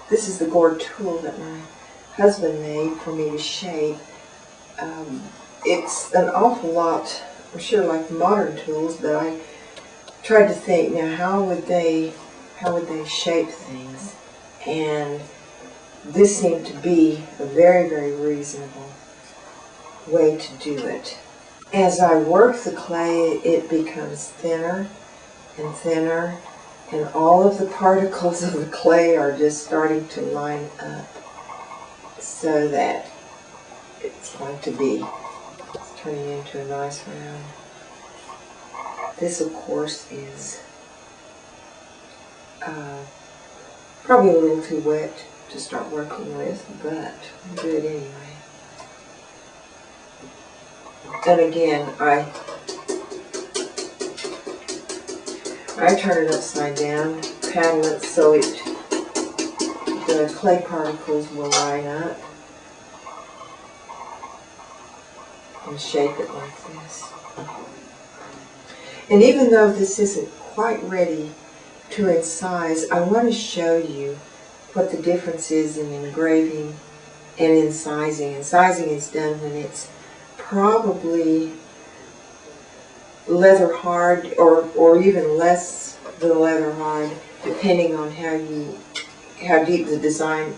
this is the gourd tool that my husband made for me to shape. It's an awful lot, I'm sure, like modern tools, but I tried to think, now how would they shape things? And this seemed to be a very, very reasonable way to do it. As I work the clay, it becomes thinner and thinner, and all of the particles of the clay are just starting to line up so that it's going to be turning into a nice round. This, of course, is probably a little too wet to start working with, but I'll do it anyway. And again, I turn it upside down, paddle it so the clay particles will line up, and shape it like this. And even though this isn't quite ready to incise, I want to show you what the difference is in engraving and incising. Incising is done when it's probably leather hard, or even less than leather hard, depending on how deep the design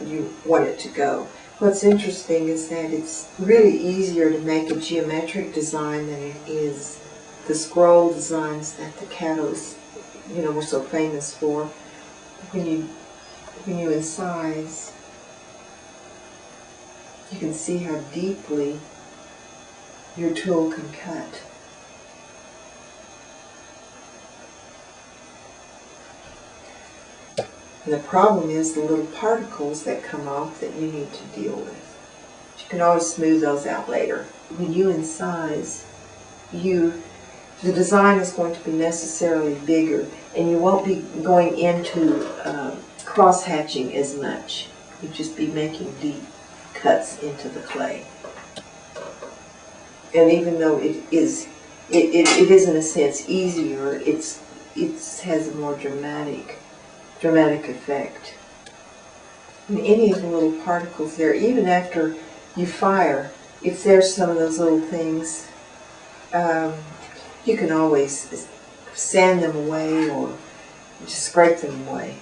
you want it to go. What's interesting is that it's really easier to make a geometric design than it is the scroll designs that the Caddos, were so famous for. When you incise, you can see how deeply your tool can cut. And the problem is the little particles that come off that you need to deal with. You can always smooth those out later. When you incise, the design is going to be necessarily bigger, and you won't be going into cross-hatching as much. You'll just be making deep cuts into the clay. And even though it is in a sense easier, it has a more dramatic effect. And any of the little particles there, even after you fire, if there's some of those little things, you can always sand them away or just scrape them away.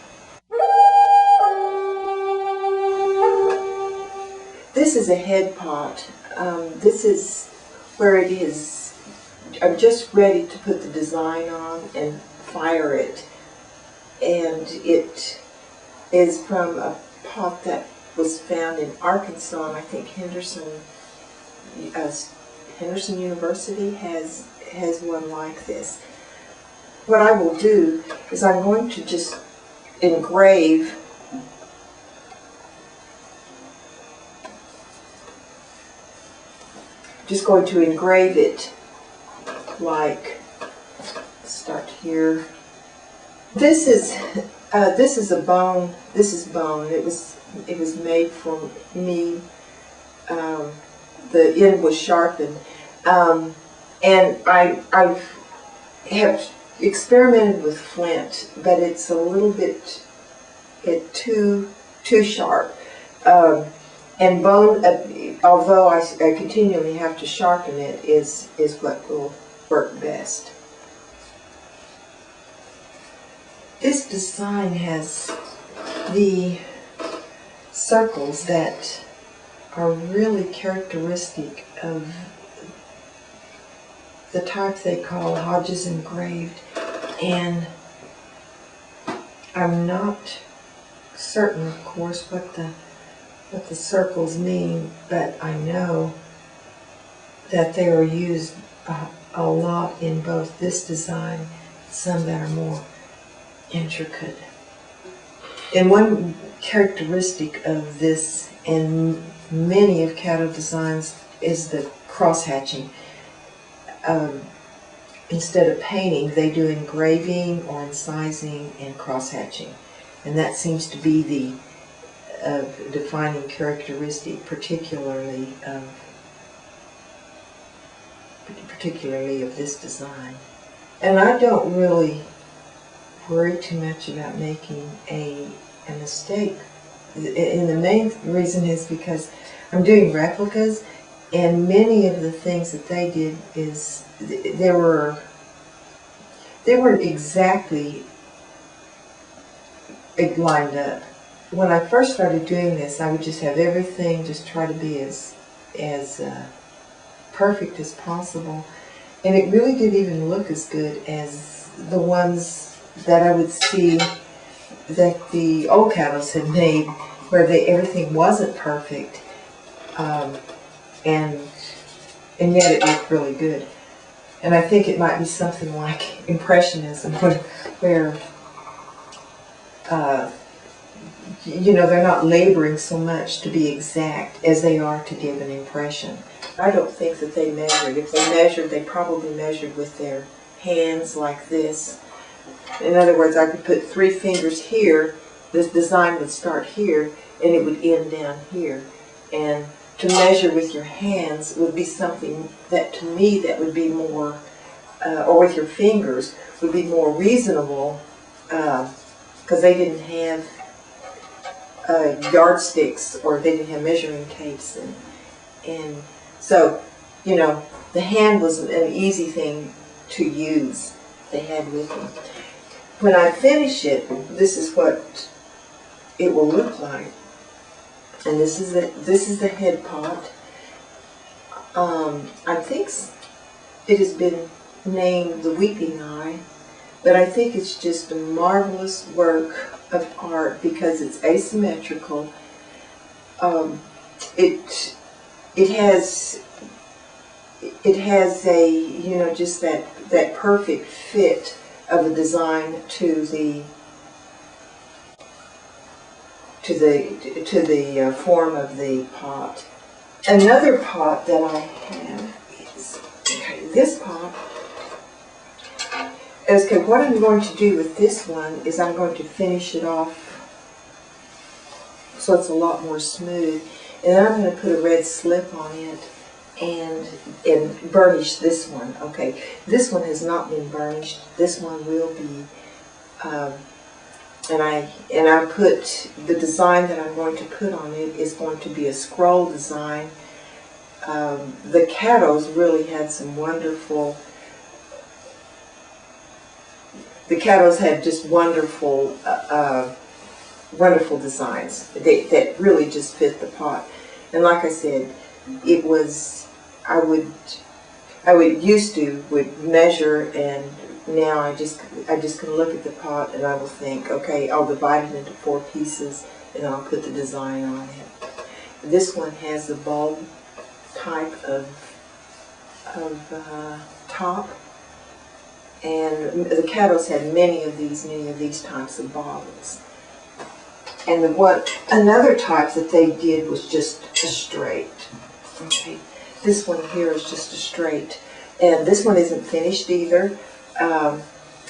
This is a head pot. This is where it is. I'm just ready to put the design on and fire it. And it is from a pot that was found in Arkansas, and I think Henderson University has one like this. What I will do is I'm going to just engrave it like, start here. This is a bone. This is bone. It was made for me. The end was sharpened, and I have experimented with flint, but it's a little bit too sharp. And bone, although I continually have to sharpen it, is what will work best. This design has the circles that are really characteristic of the type they call Hodges engraved, and I'm not certain, of course, what the circles mean, but I know that they are used a lot in both this design, some that are more intricate. And one characteristic of this and many of Caddo designs is the cross-hatching. Instead of painting, they do engraving or incising and cross-hatching. And that seems to be the defining characteristic, particularly of this design. And I don't really, worry too much about making a mistake. And the main reason is because I'm doing replicas, and many of the things that they did is they weren't exactly lined up. When I first started doing this, I would just have everything just try to be as perfect as possible, and it really didn't even look as good as the ones that I would see that the old Caddos had made, where everything wasn't perfect, and yet it looked really good. And I think it might be something like Impressionism, where they're not laboring so much to be exact as they are to give an impression. I don't think that they measured. If they measured, they probably measured with their hands like this. In other words, I could put 3 fingers here, this design would start here, and it would end down here. And to measure with your hands would be something that, to me, that would be more, or with your fingers, would be more reasonable, because they didn't have yardsticks, or they didn't have measuring tapes, and so, the hand was an easy thing to use. They had with them. When I finish it, this is what it will look like, and this is the head pot. I think it has been named the Weeping Eye, but I think it's just a marvelous work of art because it's asymmetrical. It has a, just that perfect fit of a design to the form of the pot. Another pot that I have is this pot. What I'm going to do with this one is I'm going to finish it off so it's a lot more smooth, and then I'm going to put a red slip on it and burnish this one. Okay, this one has not been burnished. This one will be, and I put the design that I'm going to put on it is going to be a scroll design. The Caddos really had some wonderful. The Caddos had just wonderful, wonderful designs that really just fit the pot. And like I said, it was, I would measure, and now I just can look at the pot and I will think, okay, I'll divide it into 4 pieces and I'll put the design on it. This one has the bulb type of top. And the Caddos had many of these types of bottles. And another type that they did was just a straight. Okay, this one here is just a straight, and this one isn't finished either. And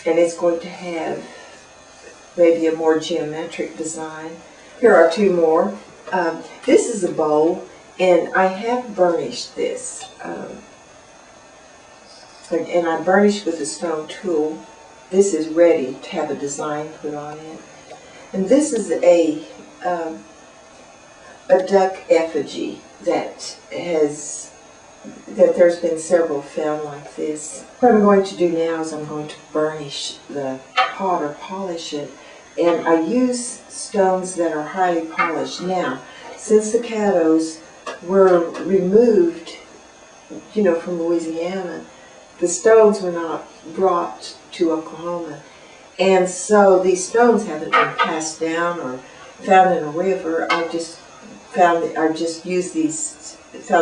it's going to have maybe a more geometric design. Here are 2 more. This is a bowl, and I have burnished this. And I burnished with a stone tool. This is ready to have a design put on it. And this is a duck effigy that there's been several found like this. What I'm going to do now is I'm going to burnish the pot or polish it. And I use stones that are highly polished. Now, since the Caddos were removed, from Louisiana, the stones were not brought to Oklahoma, and so these stones haven't been passed down or found in a river. I just found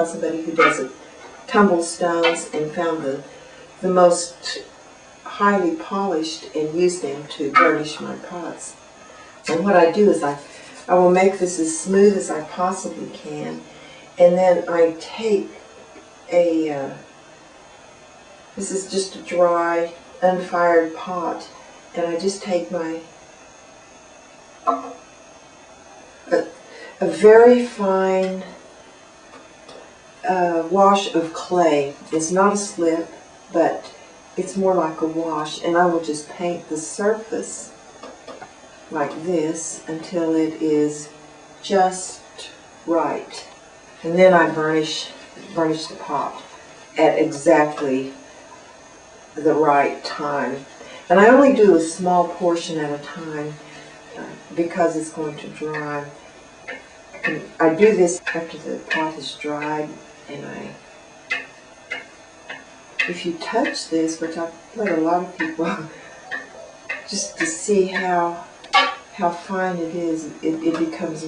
somebody who does it, tumble stones, and found the most highly polished and used them to burnish my pots. And what I do is I will make this as smooth as I possibly can, and then I take this is just a dry, unfired pot, and I just take a very fine wash of clay. It's not a slip, but it's more like a wash, and I will just paint the surface like this until it is just right. And then I burnish the pot at exactly the right time. And I only do a small portion at a time because it's going to dry. And I do this after the pot is dried, and if you touch this, which I've let a lot of people, just to see how fine it is, it becomes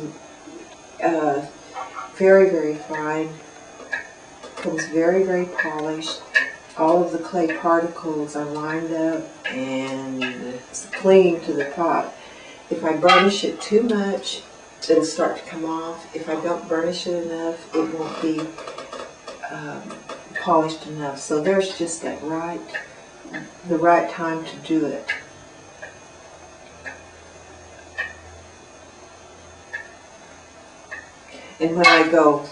very, very fine, becomes very, very polished. All of the clay particles are lined up and it's clinging to the pot. If I burnish it too much, it'll start to come off. If I don't burnish it enough, it won't be polished enough. So there's just the right time to do it. And when I go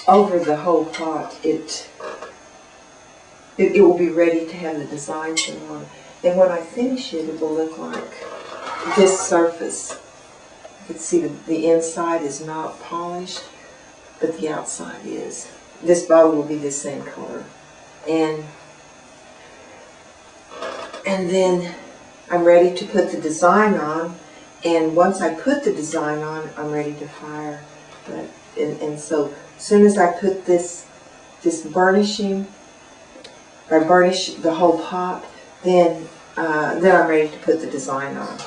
over the whole pot, it will be ready to have the designs on. And when I finish it, it will look like this surface. You can see the inside is not polished, but the outside is. This bottle will be the same color. And then I'm ready to put the design on. And once I put the design on, I'm ready to fire. And so as soon as I put this burnishing, I burnish the whole pot, then I'm ready to put the design on.